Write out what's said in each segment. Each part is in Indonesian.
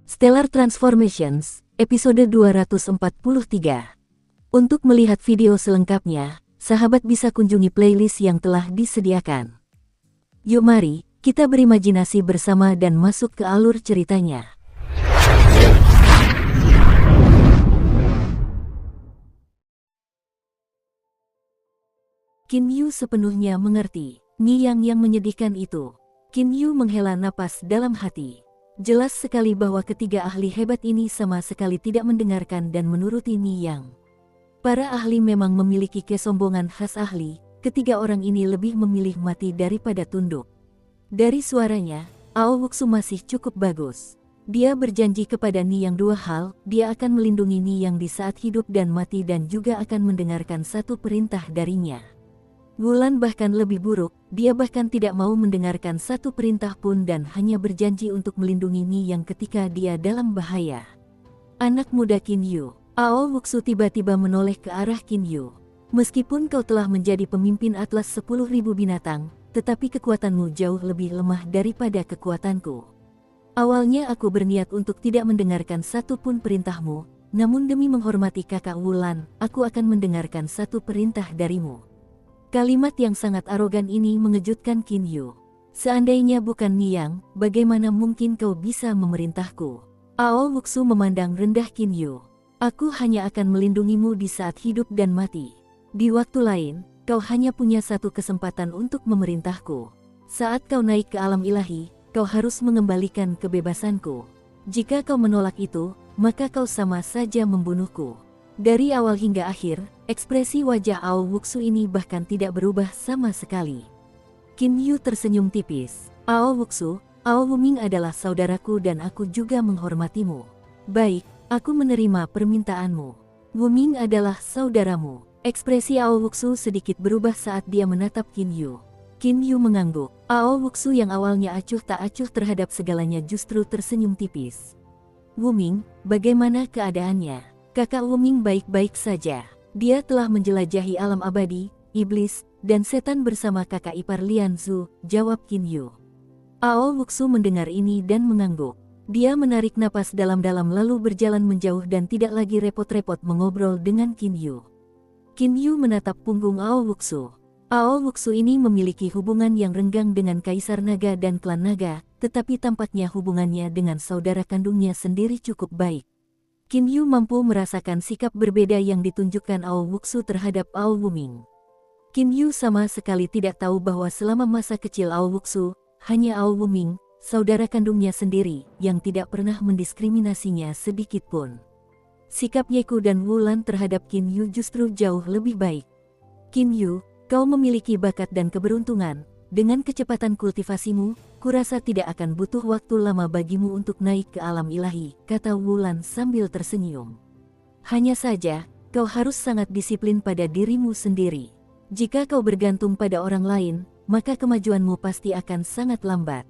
Stellar Transformations, episode 243. Untuk melihat video selengkapnya, sahabat bisa kunjungi playlist yang telah disediakan. Yuk mari, kita berimajinasi bersama dan masuk ke alur ceritanya. Qin Yu sepenuhnya mengerti Niyang yang menyedihkan itu. Qin Yu menghela napas dalam hati. Jelas sekali bahwa ketiga ahli hebat ini sama sekali tidak mendengarkan dan menuruti Niyang. Para ahli memang memiliki kesombongan khas ahli, ketiga orang ini lebih memilih mati daripada tunduk. Dari suaranya, Ao Wuxu masih cukup bagus. Dia berjanji kepada Niyang dua hal, dia akan melindungi Niyang di saat hidup dan mati dan juga akan mendengarkan satu perintah darinya. Wulan bahkan lebih buruk, dia bahkan tidak mau mendengarkan satu perintah pun dan hanya berjanji untuk melindungi Niyang ketika dia dalam bahaya. Anak muda Qin Yu, Ao Wuxu tiba-tiba menoleh ke arah Qin Yu. Meskipun kau telah menjadi pemimpin Atlas 10.000 binatang, tetapi kekuatanmu jauh lebih lemah daripada kekuatanku. Awalnya aku berniat untuk tidak mendengarkan satu pun perintahmu, namun demi menghormati kakak Wulan, aku akan mendengarkan satu perintah darimu. Kalimat yang sangat arogan ini mengejutkan Qin Yu. Seandainya bukan Niyang, bagaimana mungkin kau bisa memerintahku? Ao Wuxu memandang rendah Qin Yu. Aku hanya akan melindungimu di saat hidup dan mati. Di waktu lain, kau hanya punya satu kesempatan untuk memerintahku. Saat kau naik ke alam ilahi, kau harus mengembalikan kebebasanku. Jika kau menolak itu, maka kau sama saja membunuhku. Dari awal hingga akhir, ekspresi wajah Ao Wuxu ini bahkan tidak berubah sama sekali. Qin Yu tersenyum tipis. Ao Wuxu, Ao Wuming adalah saudaraku dan aku juga menghormatimu. Baik, aku menerima permintaanmu. Wuming adalah saudaramu. Ekspresi Ao Wuxu sedikit berubah saat dia menatap Qin Yu. Qin Yu mengangguk. Ao Wuxu yang awalnya acuh tak acuh terhadap segalanya justru tersenyum tipis. Wuming, bagaimana keadaannya? Kakak Wuming baik-baik saja. Dia telah menjelajahi alam abadi, iblis, dan setan bersama kakak ipar Lian Zhu, jawab Qin Yu. Ao Wuxu mendengar ini dan mengangguk. Dia menarik napas dalam-dalam lalu berjalan menjauh dan tidak lagi repot-repot mengobrol dengan Qin Yu. Qin Yu menatap punggung Ao Wuxu. Ao Wuxu ini memiliki hubungan yang renggang dengan Kaisar Naga dan klan Naga, tetapi tampaknya hubungannya dengan saudara kandungnya sendiri cukup baik. Qin Yu mampu merasakan sikap berbeda yang ditunjukkan Ao Wuxu terhadap Ao Wuming. Qin Yu sama sekali tidak tahu bahwa selama masa kecil Ao Wuxu, hanya Ao Wuming, saudara kandungnya sendiri, yang tidak pernah mendiskriminasinya sedikit pun. Sikap Yeku dan Wulan terhadap Qin Yu justru jauh lebih baik. Qin Yu, kau memiliki bakat dan keberuntungan. Dengan kecepatan kultivasimu, kurasa tidak akan butuh waktu lama bagimu untuk naik ke alam ilahi, kata Wulan sambil tersenyum. Hanya saja, kau harus sangat disiplin pada dirimu sendiri. Jika kau bergantung pada orang lain, maka kemajuanmu pasti akan sangat lambat.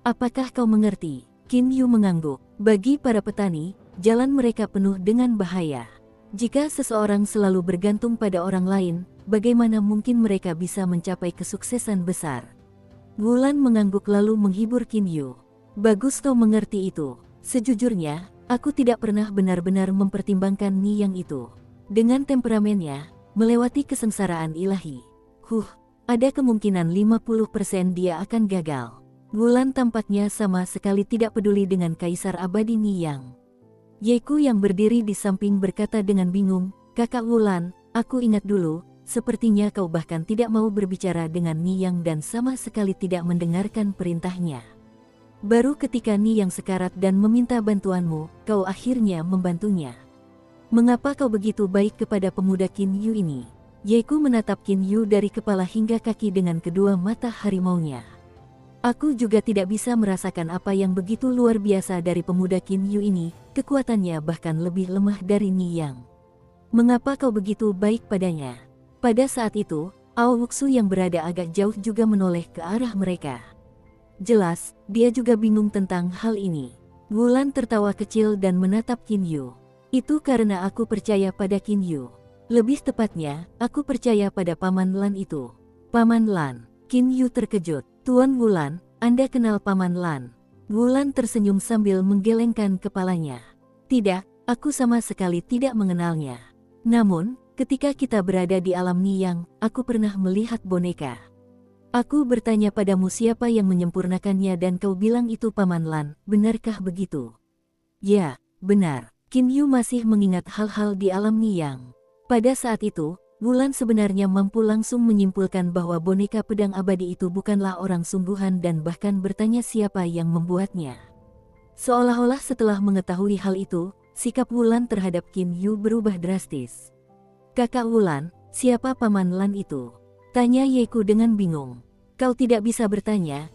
Apakah kau mengerti? Qin Yu mengangguk. Bagi para petani, jalan mereka penuh dengan bahaya. Jika seseorang selalu bergantung pada orang lain, bagaimana mungkin mereka bisa mencapai kesuksesan besar? Wulan mengangguk lalu menghibur Qin Yu. Bagus kau mengerti itu. Sejujurnya, aku tidak pernah benar-benar mempertimbangkan Niyang itu. Dengan temperamennya, melewati kesengsaraan ilahi. Ada kemungkinan 50% dia akan gagal. Wulan tampaknya sama sekali tidak peduli dengan Kaisar Abadi Niyang. Yeku yang berdiri di samping berkata dengan bingung, Kakak Wulan, aku ingat dulu, sepertinya kau bahkan tidak mau berbicara dengan Niyang dan sama sekali tidak mendengarkan perintahnya. Baru ketika Niyang sekarat dan meminta bantuanmu, kau akhirnya membantunya. Mengapa kau begitu baik kepada pemuda Qin Yu ini? Yeku menatap Qin Yu dari kepala hingga kaki dengan kedua mata harimaunya. Aku juga tidak bisa merasakan apa yang begitu luar biasa dari pemuda Qin Yu ini, kekuatannya bahkan lebih lemah dari Niyang. Mengapa kau begitu baik padanya? Pada saat itu, Ao Wuxu yang berada agak jauh juga menoleh ke arah mereka. Jelas, dia juga bingung tentang hal ini. Wulan tertawa kecil dan menatap Qin Yu. Itu karena aku percaya pada Qin Yu. Lebih tepatnya, aku percaya pada Paman Lan itu. Paman Lan. Qin Yu terkejut. Tuan Wulan, Anda kenal Paman Lan? Wulan tersenyum sambil menggelengkan kepalanya. Tidak, aku sama sekali tidak mengenalnya. Namun, ketika kita berada di alam Niyang, aku pernah melihat boneka. Aku bertanya padamu siapa yang menyempurnakannya dan kau bilang itu Paman Lan, benarkah begitu? Ya, benar. Qin Yu masih mengingat hal-hal di alam Niyang. Pada saat itu, Wulan sebenarnya mampu langsung menyimpulkan bahwa boneka pedang abadi itu bukanlah orang sungguhan dan bahkan bertanya siapa yang membuatnya. Seolah-olah setelah mengetahui hal itu, sikap Wulan terhadap Qin Yu berubah drastis. Kakak Wulan, siapa Paman Lan itu? Tanya Yeku dengan bingung. Kau tidak bisa bertanya,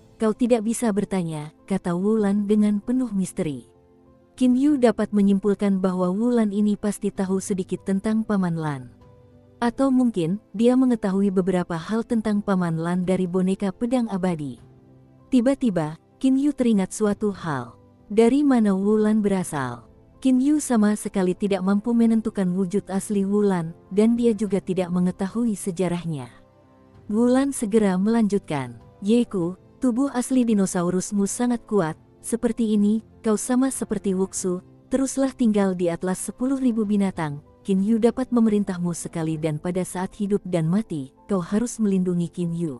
kata Wulan dengan penuh misteri. Qin Yu dapat menyimpulkan bahwa Wulan ini pasti tahu sedikit tentang Paman Lan. Atau mungkin, dia mengetahui beberapa hal tentang Paman Lan dari boneka pedang abadi. Tiba-tiba, Qin Yu teringat suatu hal. Dari mana Wulan berasal? Qin Yu sama sekali tidak mampu menentukan wujud asli Wulan, dan dia juga tidak mengetahui sejarahnya. Wulan segera melanjutkan. Yeku, tubuh asli dinosaurusmu sangat kuat, seperti ini, kau sama seperti Wuxu, teruslah tinggal di atlas 10.000 binatang. Qin Yu dapat memerintahmu sekali dan pada saat hidup dan mati, kau harus melindungi Qin Yu.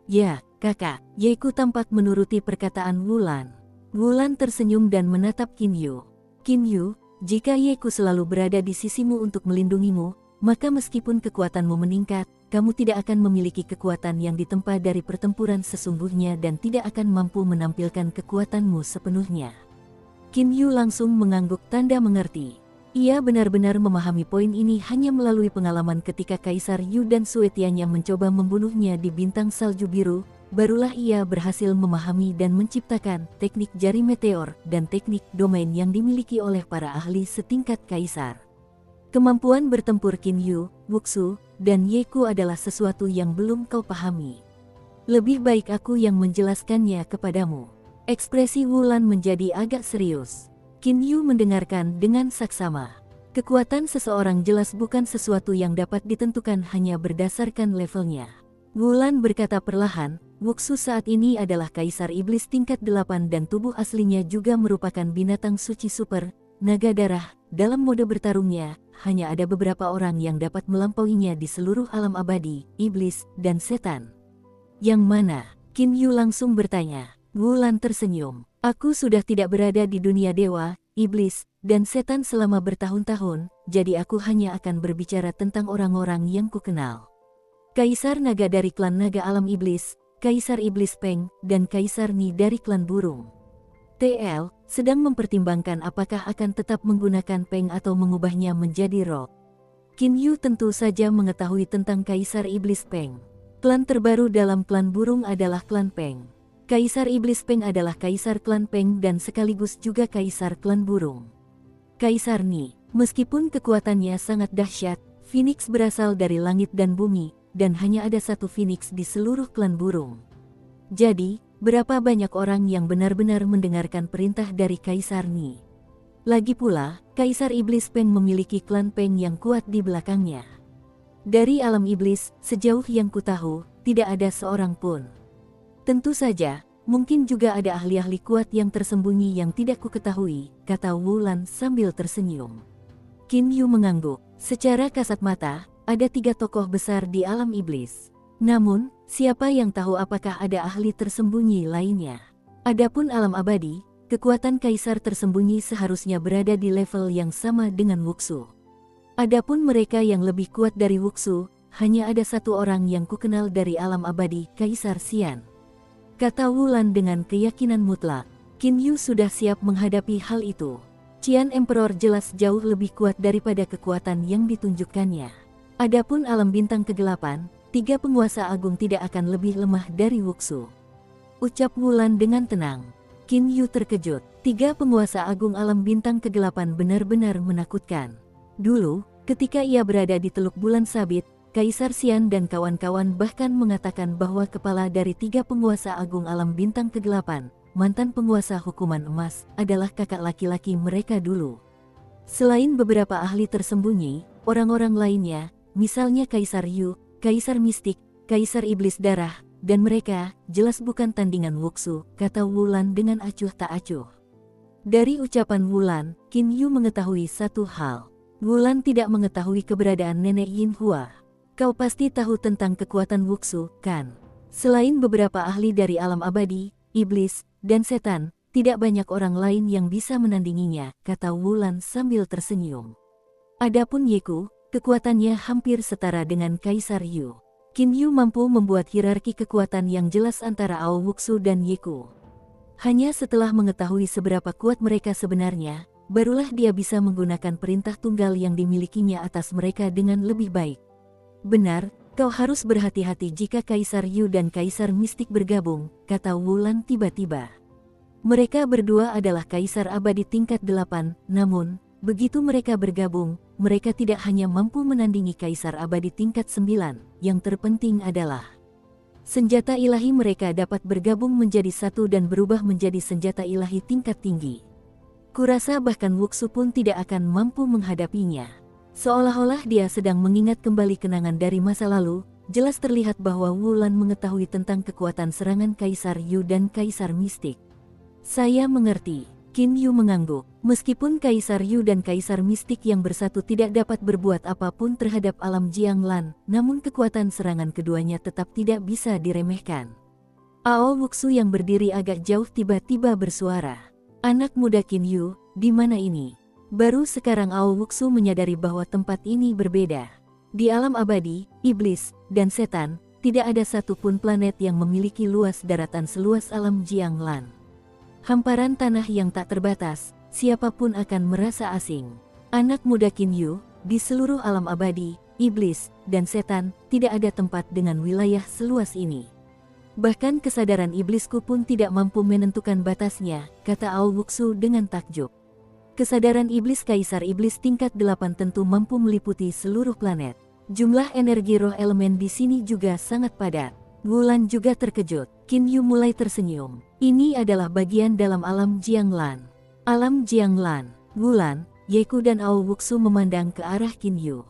Ya, kakak, Yeku tampak menuruti perkataan Wulan. Wulan tersenyum dan menatap Qin Yu. Qin Yu, jika Yeku selalu berada di sisimu untuk melindungimu, maka meskipun kekuatanmu meningkat, kamu tidak akan memiliki kekuatan yang ditempa dari pertempuran sesungguhnya dan tidak akan mampu menampilkan kekuatanmu sepenuhnya. Qin Yu langsung mengangguk tanda mengerti. Ia benar-benar memahami poin ini hanya melalui pengalaman ketika Kaisar Yu dan Suetianya mencoba membunuhnya di bintang salju biru, barulah ia berhasil memahami dan menciptakan teknik jari meteor dan teknik domain yang dimiliki oleh para ahli setingkat Kaisar. Kemampuan bertempur Qin Yu, Wuxu, dan Yeku adalah sesuatu yang belum kau pahami. Lebih baik aku yang menjelaskannya kepadamu. Ekspresi Wulan menjadi agak serius. Qin Yu mendengarkan dengan saksama. Kekuatan seseorang jelas bukan sesuatu yang dapat ditentukan hanya berdasarkan levelnya. Wulan berkata perlahan, Wuxu saat ini adalah Kaisar Iblis tingkat 8 dan tubuh aslinya juga merupakan binatang suci super, naga darah. Dalam mode bertarungnya, hanya ada beberapa orang yang dapat melampauinya di seluruh alam abadi, iblis, dan setan. Yang mana? Qin Yu langsung bertanya. Wulan tersenyum. Aku sudah tidak berada di dunia dewa, iblis, dan setan selama bertahun-tahun, jadi aku hanya akan berbicara tentang orang-orang yang kukenal. Kaisar Naga dari klan Naga Alam Iblis, Kaisar Iblis Peng, dan Kaisar Ni dari klan Burung. TL, sedang mempertimbangkan apakah akan tetap menggunakan Peng atau mengubahnya menjadi Rock. Qin Yu tentu saja mengetahui tentang Kaisar Iblis Peng. Klan terbaru dalam klan Burung adalah klan Peng. Kaisar Iblis Peng adalah Kaisar klan Peng dan sekaligus juga Kaisar klan Burung. Kaisar Ni, meskipun kekuatannya sangat dahsyat, Phoenix berasal dari langit dan bumi, dan hanya ada satu Phoenix di seluruh klan Burung. Jadi, berapa banyak orang yang benar-benar mendengarkan perintah dari Kaisar Ni? Lagi pula, Kaisar Iblis Peng memiliki klan Peng yang kuat di belakangnya. Dari alam iblis, sejauh yang kutahu, tidak ada seorang pun. Tentu saja, mungkin juga ada ahli-ahli kuat yang tersembunyi yang tidak kuketahui, kata Wulan sambil tersenyum. Qin Yu mengangguk. Secara kasat mata, ada 3 tokoh besar di alam iblis. Namun, siapa yang tahu apakah ada ahli tersembunyi lainnya? Adapun alam abadi, kekuatan kaisar tersembunyi seharusnya berada di level yang sama dengan Wuxu. Adapun mereka yang lebih kuat dari Wuxu, hanya ada satu orang yang kukenal dari alam abadi, Kaisar Xian. Kata Wulan dengan keyakinan mutlak. Qin Yu sudah siap menghadapi hal itu. Qian Emperor jelas jauh lebih kuat daripada kekuatan yang ditunjukkannya. Adapun alam bintang kegelapan, 3 penguasa agung tidak akan lebih lemah dari Wuxu. Ucap Wulan dengan tenang. Qin Yu terkejut. 3 penguasa agung alam bintang kegelapan benar-benar menakutkan. Dulu, ketika ia berada di Teluk Bulan Sabit, Kaisar Xian dan kawan-kawan bahkan mengatakan bahwa kepala dari 3 penguasa agung alam bintang kegelapan, mantan penguasa hukuman emas, adalah kakak laki-laki mereka dulu. Selain beberapa ahli tersembunyi, orang-orang lainnya, misalnya Kaisar Yu, Kaisar Mistik, Kaisar Iblis Darah, dan mereka jelas bukan tandingan Wuxu, kata Wulan dengan acuh tak acuh. Dari ucapan Wulan, Qin Yu mengetahui satu hal. Wulan tidak mengetahui keberadaan nenek Yin Hua. Kau pasti tahu tentang kekuatan Wuxu, kan? Selain beberapa ahli dari alam abadi, iblis, dan setan, tidak banyak orang lain yang bisa menandinginya, kata Wulan sambil tersenyum. Adapun Yeku, kekuatannya hampir setara dengan Kaisar Yu. Qin Yu mampu membuat hierarki kekuatan yang jelas antara Ao Wuxu dan Yeku. Hanya setelah mengetahui seberapa kuat mereka sebenarnya, barulah dia bisa menggunakan perintah tunggal yang dimilikinya atas mereka dengan lebih baik. Benar, kau harus berhati-hati jika Kaisar Yu dan Kaisar Mistik bergabung, kata Wulan tiba-tiba. Mereka berdua adalah Kaisar Abadi tingkat 8, namun, begitu mereka bergabung, mereka tidak hanya mampu menandingi Kaisar Abadi tingkat 9, yang terpenting adalah senjata ilahi mereka dapat bergabung menjadi satu dan berubah menjadi senjata ilahi tingkat tinggi. Kurasa bahkan Wuxu pun tidak akan mampu menghadapinya. Seolah-olah dia sedang mengingat kembali kenangan dari masa lalu, jelas terlihat bahwa Wulan mengetahui tentang kekuatan serangan Kaisar Yu dan Kaisar Mistik. Saya mengerti. Qin Yu mengangguk. Meskipun Kaisar Yu dan Kaisar Mistik yang bersatu tidak dapat berbuat apapun terhadap alam Jianglan, namun kekuatan serangan keduanya tetap tidak bisa diremehkan. Ao Wuxu yang berdiri agak jauh tiba-tiba bersuara. Anak muda Qin Yu, di mana ini? Baru sekarang Ao Wuxu menyadari bahwa tempat ini berbeda. Di alam abadi, iblis, dan setan, tidak ada satupun planet yang memiliki luas daratan seluas alam Jianglan. Hamparan tanah yang tak terbatas, siapapun akan merasa asing. Anak muda Qin Yu, di seluruh alam abadi, iblis, dan setan, tidak ada tempat dengan wilayah seluas ini. Bahkan kesadaran iblisku pun tidak mampu menentukan batasnya, kata Ao Wuxu dengan takjub. Kesadaran iblis Kaisar Iblis tingkat 8 tentu mampu meliputi seluruh planet. Jumlah energi roh elemen di sini juga sangat padat. Wulan juga terkejut. Qin Yu mulai tersenyum. Ini adalah bagian dalam alam Jianglan. Alam Jianglan. Wulan, Yeku dan Ao Wuxu memandang ke arah Qin Yu.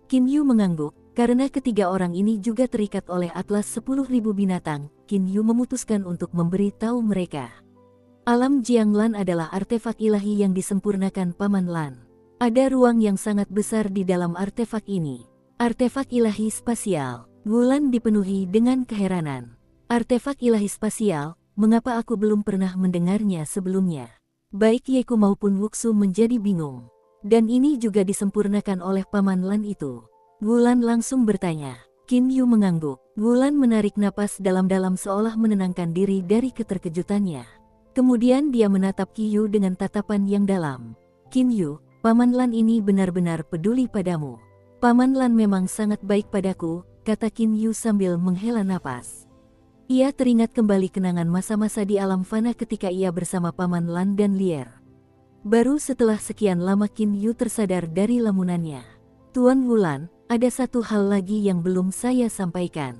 Qin Yu mengangguk, karena ketiga orang ini juga terikat oleh atlas 10.000 binatang. Qin Yu memutuskan untuk memberi tahu mereka. Alam Jianglan adalah artefak ilahi yang disempurnakan Paman Lan. Ada ruang yang sangat besar di dalam artefak ini. Artefak ilahi spasial. Wulan dipenuhi dengan keheranan. Artefak ilahi spasial, mengapa aku belum pernah mendengarnya sebelumnya? Baik Yeku maupun Wuxu menjadi bingung. Dan ini juga disempurnakan oleh Paman Lan itu. Wulan langsung bertanya. Qin Yu mengangguk. Wulan menarik napas dalam-dalam seolah menenangkan diri dari keterkejutannya. Kemudian dia menatap Qin Yu dengan tatapan yang dalam. Qin Yu, Paman Lan ini benar-benar peduli padamu. Paman Lan memang sangat baik padaku, kata Qin Yu sambil menghela napas. Ia teringat kembali kenangan masa-masa di alam fana ketika ia bersama Paman Lan dan Lier. Baru setelah sekian lama Qin Yu tersadar dari lamunannya. Tuan Wulan, ada satu hal lagi yang belum saya sampaikan.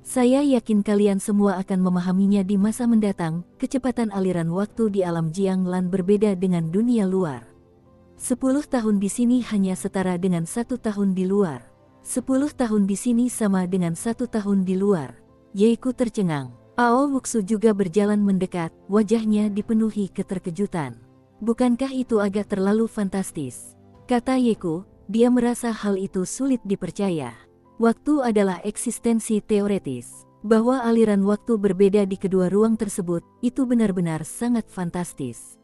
Saya yakin kalian semua akan memahaminya di masa mendatang. Kecepatan aliran waktu di alam Jianglan berbeda dengan dunia luar. 10 tahun di sini hanya setara dengan 1 tahun di luar. 10 tahun di sini sama dengan 1 tahun di luar. Yeku tercengang. Ao Wuxu juga berjalan mendekat, wajahnya dipenuhi keterkejutan. Bukankah itu agak terlalu fantastis? Kata Yeku, dia merasa hal itu sulit dipercaya. Waktu adalah eksistensi teoretis. Bahwa aliran waktu berbeda di kedua ruang tersebut, itu benar-benar sangat fantastis.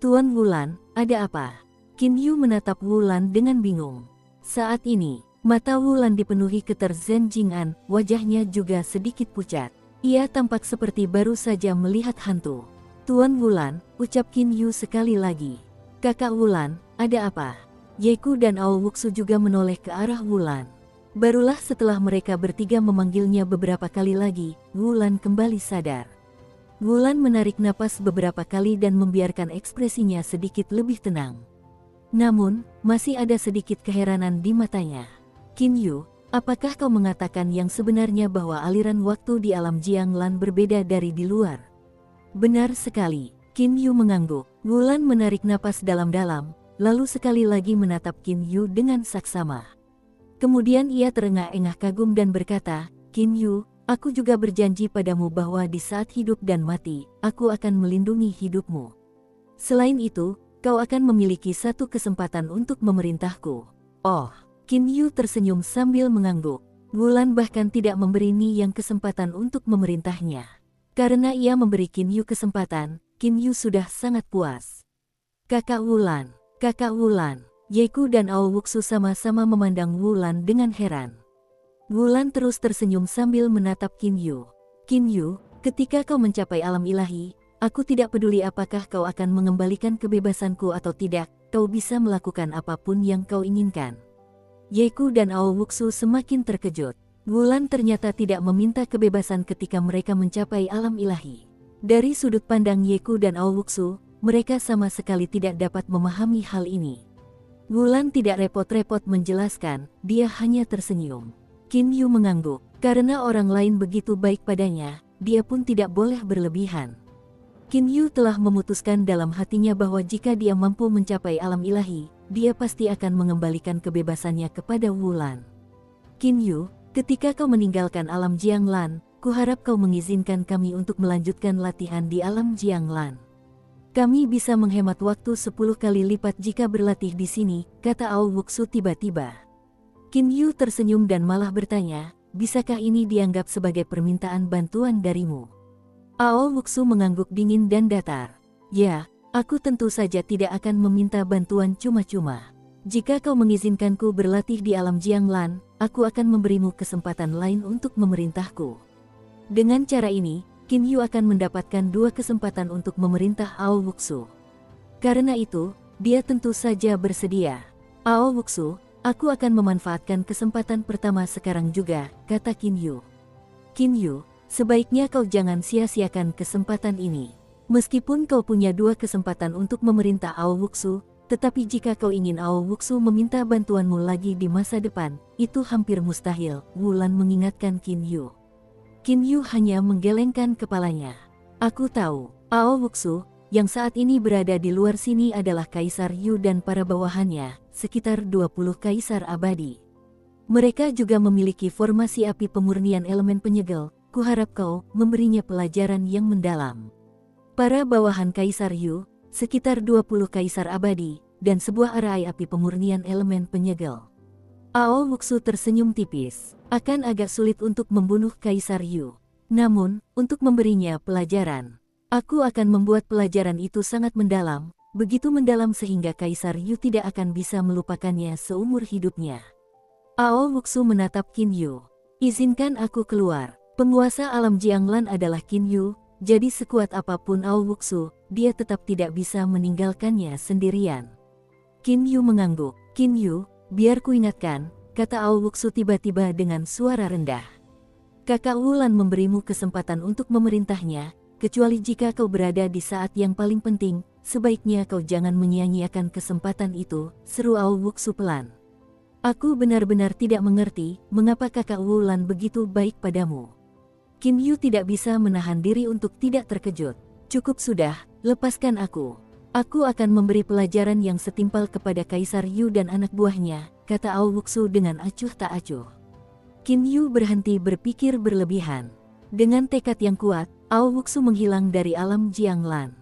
Tuan Wulan, ada apa? Qin Yu menatap Wulan dengan bingung. Saat ini, mata Wulan dipenuhi keter-Zen Jing'an, wajahnya juga sedikit pucat. Ia tampak seperti baru saja melihat hantu. Tuan Wulan, ucap Qin Yu sekali lagi. Kakak Wulan, ada apa? Yeku dan Ao Wuxu juga menoleh ke arah Wulan. Barulah setelah mereka bertiga memanggilnya beberapa kali lagi, Wulan kembali sadar. Wulan menarik napas beberapa kali dan membiarkan ekspresinya sedikit lebih tenang. Namun, masih ada sedikit keheranan di matanya. Qin Yu, apakah kau mengatakan yang sebenarnya bahwa aliran waktu di alam Jianglan berbeda dari di luar? Benar sekali, Qin Yu mengangguk. Wulan menarik napas dalam-dalam, lalu sekali lagi menatap Qin Yu dengan saksama. Kemudian ia terengah-engah kagum dan berkata, Qin Yu, Aku juga berjanji padamu bahwa di saat hidup dan mati, aku akan melindungi hidupmu. Selain itu, kau akan memiliki satu kesempatan untuk memerintahku. Oh, Qin Yu tersenyum sambil mengangguk. Wulan bahkan tidak memberi Ni Yang kesempatan untuk memerintahnya. Karena ia memberi Qin Yu kesempatan, Qin Yu sudah sangat puas. Kakak Wulan, Yeku dan Ao Wuxu sama-sama memandang Wulan dengan heran. Wulan terus tersenyum sambil menatap Qin Yu. Qin Yu, ketika kau mencapai alam ilahi, aku tidak peduli apakah kau akan mengembalikan kebebasanku atau tidak, kau bisa melakukan apapun yang kau inginkan. Yeku dan Ao Wuxu semakin terkejut. Wulan ternyata tidak meminta kebebasan ketika mereka mencapai alam ilahi. Dari sudut pandang Yeku dan Ao Wuxu, mereka sama sekali tidak dapat memahami hal ini. Wulan tidak repot-repot menjelaskan, dia hanya tersenyum. Qin Yu mengangguk, karena orang lain begitu baik padanya, dia pun tidak boleh berlebihan. Qin Yu telah memutuskan dalam hatinya bahwa jika dia mampu mencapai alam ilahi, dia pasti akan mengembalikan kebebasannya kepada Wulan. Qin Yu, ketika kau meninggalkan alam Jianglan, kuharap kau mengizinkan kami untuk melanjutkan latihan di alam Jianglan. Kami bisa menghemat waktu 10 kali lipat jika berlatih di sini, kata Ao Wuxu tiba-tiba. Qin Yu tersenyum dan malah bertanya, bisakah ini dianggap sebagai permintaan bantuan darimu? Ao Wuxu mengangguk dingin dan datar. Ya, aku tentu saja tidak akan meminta bantuan cuma-cuma. Jika kau mengizinkanku berlatih di alam Jianglan, aku akan memberimu kesempatan lain untuk memerintahku. Dengan cara ini, Qin Yu akan mendapatkan 2 kesempatan untuk memerintah Ao Wuxu. Karena itu, dia tentu saja bersedia. Ao Wuxu, aku akan memanfaatkan kesempatan pertama sekarang juga, kata Qin Yu. Qin Yu, sebaiknya kau jangan sia-siakan kesempatan ini. Meskipun kau punya 2 kesempatan untuk memerintah Ao Wuxu, tetapi jika kau ingin Ao Wuxu meminta bantuanmu lagi di masa depan, itu hampir mustahil, Wulan mengingatkan Qin Yu. Qin Yu hanya menggelengkan kepalanya. Aku tahu, Ao Wuxu, yang saat ini berada di luar sini adalah Kaisar Yu dan para bawahannya, sekitar 20 kaisar abadi. Mereka juga memiliki formasi api pemurnian elemen penyegel. Kuharap kau memberinya pelajaran yang mendalam. Para bawahan Kaisar Yu, sekitar 20 kaisar abadi, dan sebuah arai api pemurnian elemen penyegel. Ao Wuxu tersenyum tipis. Akan agak sulit untuk membunuh Kaisar Yu. Namun, untuk memberinya pelajaran, aku akan membuat pelajaran itu sangat mendalam, begitu mendalam sehingga Kaisar Yu tidak akan bisa melupakannya seumur hidupnya. Ao Wuxu menatap Qin Yu. Izinkan aku keluar. Penguasa alam Jianglan adalah Qin Yu, jadi sekuat apapun Ao Wuxu, dia tetap tidak bisa meninggalkannya sendirian. Qin Yu mengangguk. Qin Yu, biar ku ingatkan, kata Ao Wuxu tiba-tiba dengan suara rendah. Kakak Wulan memberimu kesempatan untuk memerintahnya, kecuali jika kau berada di saat yang paling penting, sebaiknya kau jangan menyia-nyiakan kesempatan itu, seru Ao Wuxu pelan. Aku benar-benar tidak mengerti, mengapa kakak Wulan begitu baik padamu. Qin Yu tidak bisa menahan diri untuk tidak terkejut. Cukup sudah, lepaskan aku. Aku akan memberi pelajaran yang setimpal kepada Kaisar Yu dan anak buahnya, kata Ao Wuxu dengan acuh tak acuh. Qin Yu berhenti berpikir berlebihan. Dengan tekad yang kuat, Ao Wuxu menghilang dari alam Jianglan.